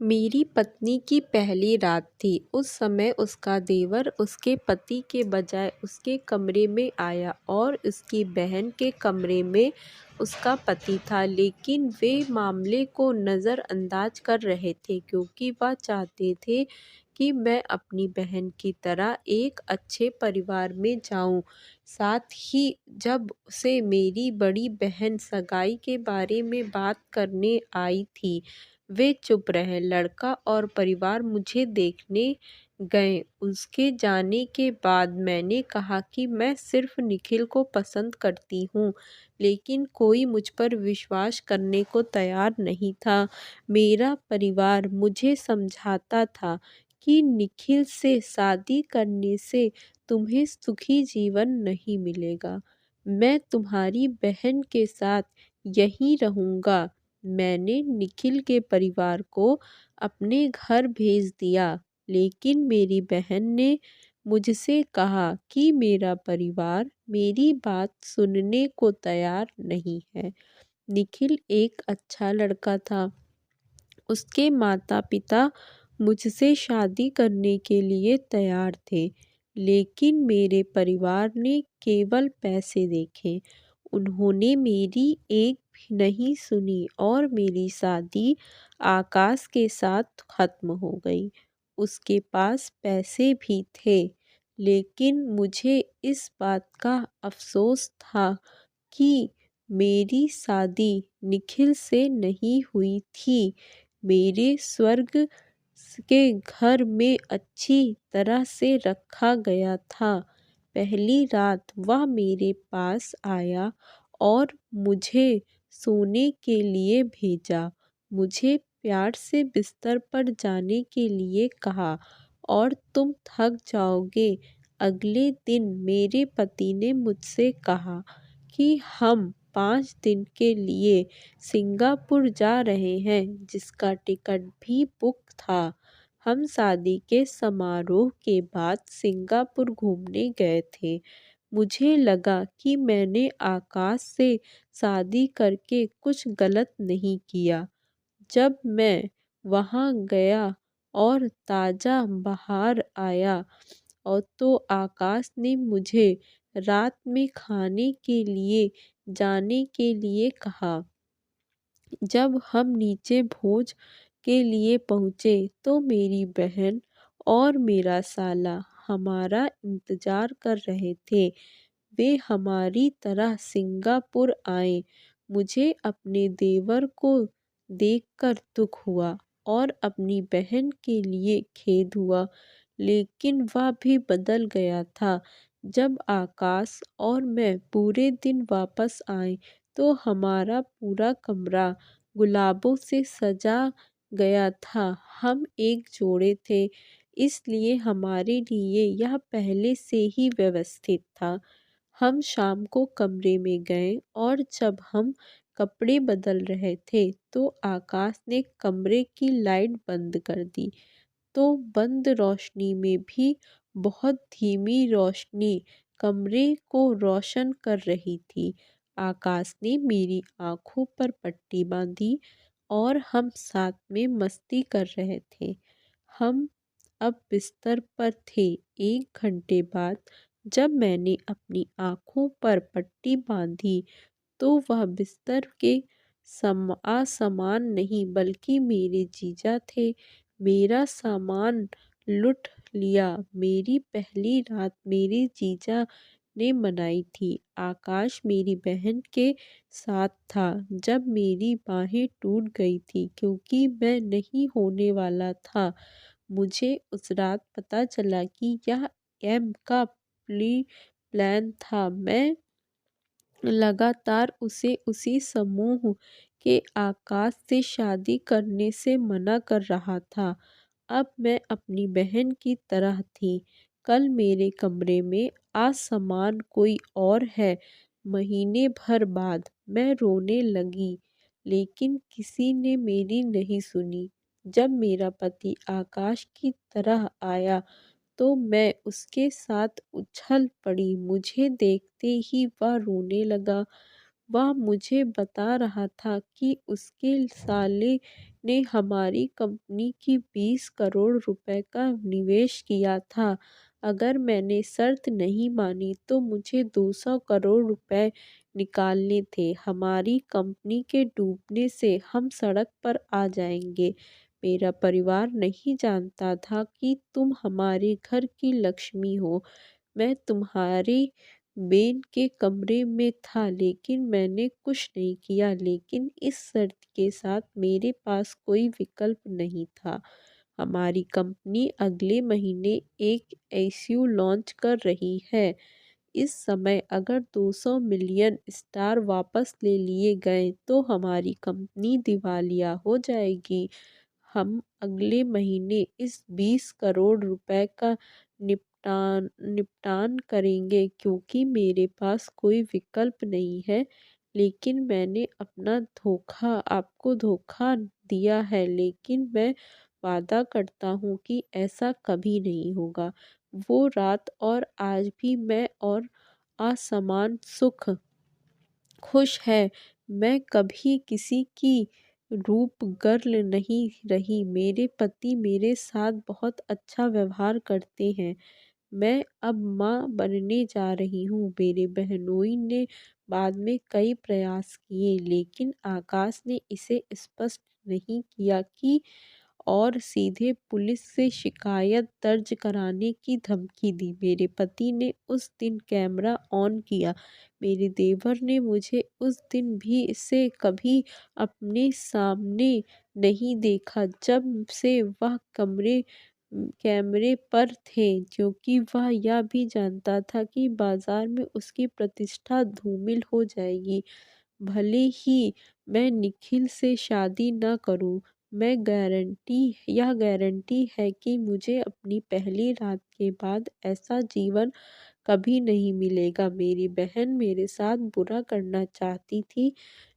मेरी पत्नी की पहली रात थी। उस समय उसका देवर उसके पति के बजाय उसके कमरे में आया और उसकी बहन के कमरे में उसका पति था, लेकिन वे मामले को नज़रअंदाज कर रहे थे क्योंकि वह चाहते थे कि मैं अपनी बहन की तरह एक अच्छे परिवार में जाऊं। साथ ही जब से मेरी बड़ी बहन सगाई के बारे में बात करने आई थी, वे चुप रहे। लड़का और परिवार मुझे देखने गए। उसके जाने के बाद मैंने कहा कि मैं सिर्फ निखिल को पसंद करती हूँ, लेकिन कोई मुझ पर विश्वास करने को तैयार नहीं था। मेरा परिवार मुझे समझाता था कि निखिल से शादी करने से तुम्हें सुखी जीवन नहीं मिलेगा। मैं तुम्हारी बहन के साथ यहीं रहूँगा। मैंने निखिल के परिवार को अपने घर भेज दिया, लेकिन मेरी बहन ने मुझसे कहा कि मेरा परिवार मेरी बात सुनने को तैयार नहीं है। निखिल एक अच्छा लड़का था। उसके माता-पिता मुझसे शादी करने के लिए तैयार थे, लेकिन मेरे परिवार ने केवल पैसे देखे। उन्होंने मेरी एक भी नहीं सुनी और मेरी शादी आकाश के साथ खत्म हो गई। उसके पास पैसे भी थे, लेकिन मुझे इस बात का अफ़सोस था कि मेरी शादी निखिल से नहीं हुई थी। मेरे स्वर्ग के घर में अच्छी तरह से रखा गया था। पहली रात वह मेरे पास आया और मुझे सोने के लिए भेजा। मुझे प्यार से बिस्तर पर जाने के लिए कहा और तुम थक जाओगे। अगले दिन मेरे पति ने मुझसे कहा कि हम 5 दिन के लिए सिंगापुर जा रहे हैं, जिसका टिकट भी बुक था। हम शादी के समारोह के बाद सिंगापुर घूमने गए थे। मुझे लगा कि मैंने आकाश से शादी करके कुछ गलत नहीं किया। जब मैं वहाँ गया और ताज़ा बाहर आया और तो आकाश ने मुझे रात में खाने के लिए जाने के लिए कहा। जब हम नीचे भोज के लिए पहुँचे तो मेरी बहन और मेरा साला हमारा इंतज़ार कर रहे थे। वे हमारी तरह सिंगापुर आए। मुझे अपने देवर को देखकर दुख हुआ और अपनी बहन के लिए खेद हुआ, लेकिन वह भी बदल गया था। जब आकाश और मैं पूरे दिन वापस आए तो हमारा पूरा कमरा गुलाबों से सजा गया था। हम एक जोड़े थे, इसलिए हमारे लिए यह पहले से ही व्यवस्थित था। हम शाम को कमरे में गए और जब हम कपड़े बदल रहे थे तो आकाश ने कमरे की लाइट बंद कर दी। तो बंद रोशनी में भी बहुत धीमी रोशनी कमरे को रोशन कर रही थी। आकाश ने मेरी आंखों पर पट्टी बांधी और हम साथ में मस्ती कर रहे थे। हम अब बिस्तर पर थे। 1 घंटे बाद जब मैंने अपनी आँखों पर पट्टी बाँधी तो वह बिस्तर के असमान नहीं बल्कि मेरे जीजा थे। मेरा सामान लूट लिया। मेरी पहली रात मेरे जीजा ने मनाई थी। आकाश मेरी बहन के साथ था जब मेरी बाहें टूट गई थी क्योंकि मैं नहीं होने वाला था। मुझे उस रात पता चला कि यह एम का प्लान था। मैं लगातार उसे उसी समूह के आकाश से शादी करने से मना कर रहा था। अब मैं अपनी बहन की तरह थी। कल मेरे कमरे में असमान कोई और है। महीने भर बाद मैं रोने लगी, लेकिन किसी ने मेरी नहीं सुनी। जब मेरा पति आकाश की तरह आया तो मैं उसके साथ उछल पड़ी। मुझे देखते ही वह रोने लगा। वह मुझे बता रहा था कि उसके साले ने हमारी कंपनी की 20 करोड़ रुपए का निवेश किया था। अगर मैंने शर्त नहीं मानी तो मुझे 200 करोड़ रुपए निकालने थे। हमारी कंपनी के डूबने से हम सड़क पर आ जाएंगे। मेरा परिवार नहीं जानता था कि तुम हमारे घर की लक्ष्मी हो। मैं तुम्हारे बेन के कमरे में था लेकिन मैंने कुछ नहीं किया, लेकिन इस शर्त के साथ मेरे पास कोई विकल्प नहीं था। हमारी कंपनी अगले महीने एक आईसीयू लॉन्च कर रही है। इस समय अगर 200 मिलियन स्टार वापस ले लिए गए तो हमारी कंपनी दिवालिया हो जाएगी। हम अगले महीने इस 20 करोड़ रुपए का निपटान करेंगे क्योंकि मेरे पास कोई विकल्प नहीं है। लेकिन मैंने अपना धोखा आपको धोखा दिया है, लेकिन मैं वादा करता हूँ कि ऐसा कभी नहीं होगा। वो रात और आज भी मैं और असमान सुख खुश है। मैं कभी किसी की रूप गर्ल नहीं रही। मेरे पति मेरे साथ बहुत अच्छा व्यवहार करते हैं। मैं अब माँ बनने जा रही हूँ। मेरे बहनोई ने बाद में कई प्रयास किए लेकिन आकाश ने इसे स्पष्ट नहीं किया कि और सीधे पुलिस से शिकायत दर्ज कराने की धमकी दी। मेरे पति ने उस दिन कैमरा ऑन किया। मेरे देवर ने मुझे उस दिन भी से कभी अपने सामने नहीं देखा जब से वह कैमरे पर थे, क्योंकि वह यह भी जानता था कि बाजार में उसकी प्रतिष्ठा धूमिल हो जाएगी। भले ही मैं निखिल से शादी न करूं, यह गारंटी है कि मुझे अपनी पहली रात के बाद ऐसा जीवन कभी नहीं मिलेगा। मेरी बहन मेरे साथ बुरा करना चाहती थी,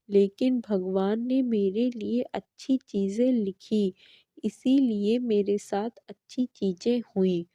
लेकिन भगवान ने मेरे लिए अच्छी चीज़ें लिखी, इसीलिए मेरे साथ अच्छी चीज़ें हुई।